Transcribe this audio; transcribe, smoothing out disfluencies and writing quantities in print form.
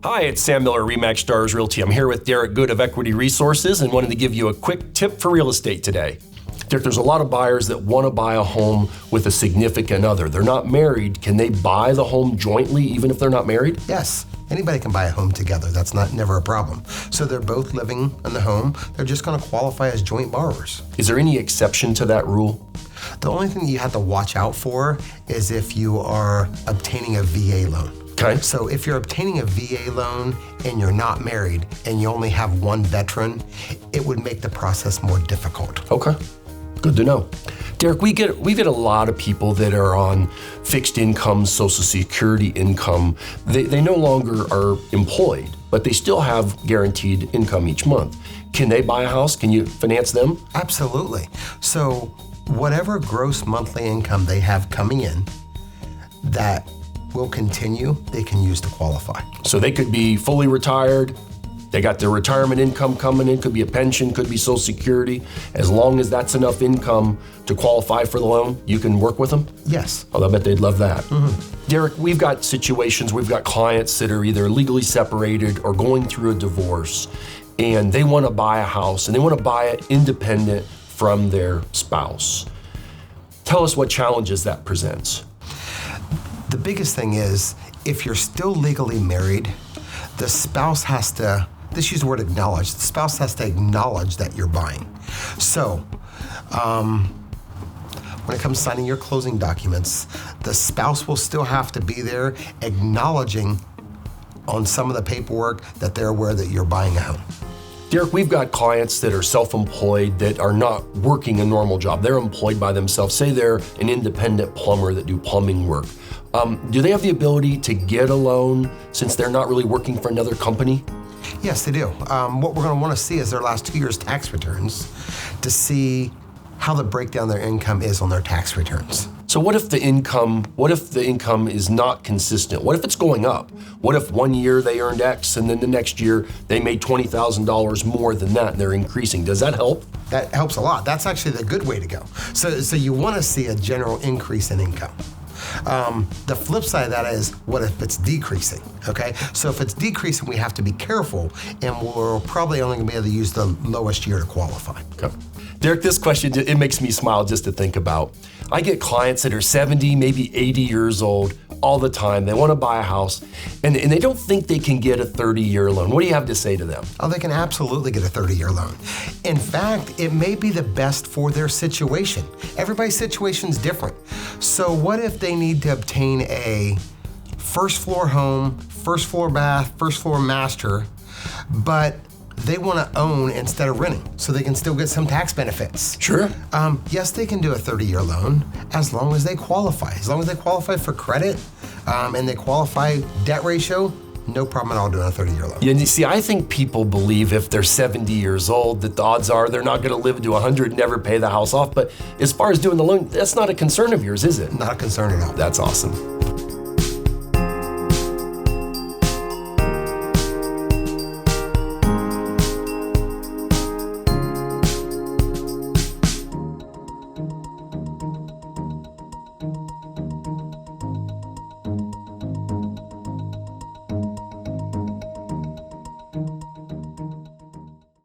Hi, it's Sam Miller, RE/MAX Stars Realty. I'm here with Derek Good of Equity Resources and wanted to give you a quick tip for real estate today. Derek, there's a lot of buyers that want to buy a home with a significant other. They're not married. Can they buy the home jointly even if they're not married? Yes, anybody can buy a home together. That's never a problem. So they're both living in the home. They're just going to qualify as joint borrowers. Is there any exception to that rule? The only thing that you have to watch out for is if you are obtaining a VA loan. Okay. So if you're obtaining a VA loan and you're not married and you only have one veteran, it would make the process more difficult. Okay, good to know. Derek, we get a lot of people that are on fixed income, Social Security income. They no longer are employed, but they still have guaranteed income each month. Can they buy a house? Can you finance them? Absolutely. So whatever gross monthly income they have coming in, that will continue, they can use to qualify. So they could be fully retired, they got their retirement income coming in, could be a pension, could be Social Security. As long as that's enough income to qualify for the loan, you can work with them? Yes. Oh, I bet they'd love that. Derek, we've got situations, we've got clients that are either legally separated or going through a divorce, and they want to buy a house, and they want to buy it independent from their spouse. Tell us what challenges that presents. The biggest thing is, if you're still legally married, the spouse has to, let's use the word acknowledge, the spouse has to acknowledge that you're buying. So, when it comes to signing your closing documents, the spouse will still have to be there acknowledging on some of the paperwork that they're aware that you're buying a home. Derek, we've got clients that are self-employed that are not working a normal job. They're employed by themselves. Say they're an independent plumber that do plumbing work. Do they have the ability to get a loan since they're not really working for another company? Yes, they do. What we're going to want to see is their last 2 years' tax returns to see how the breakdown of their income is on their tax returns. So what if the income is not consistent? What if it's going up? What if 1 year they earned X and then the next year they made $20,000 more than that and they're increasing? Does that help? That helps a lot. That's actually the good way to go. So you want to see a general increase in income. The flip side of that is, what if it's decreasing, okay? So if it's decreasing, we have to be careful, and we're probably only gonna be able to use the lowest year to qualify. Okay. Derek, this question, it makes me smile just to think about. I get clients that are 70, maybe 80 years old all the time. They wanna buy a house, and they don't think they can get a 30-year loan. What do you have to say to them? Oh, they can absolutely get a 30-year loan. In fact, it may be the best for their situation. Everybody's situation's different. So what if they need to obtain a first floor home, first floor bath, first floor master, but they want to own instead of renting, so they can still get some tax benefits? Sure. Yes, they can do a 30-year loan as long as they qualify. As long as they qualify for credit and they qualify debt ratio, no problem at all doing a 30-year loan. Yeah, and you see, I think people believe if they're 70 years old that the odds are they're not going to live to 100 and never pay the house off. But as far as doing the loan, that's not a concern of yours, is it? Not a concern at all. That's awesome.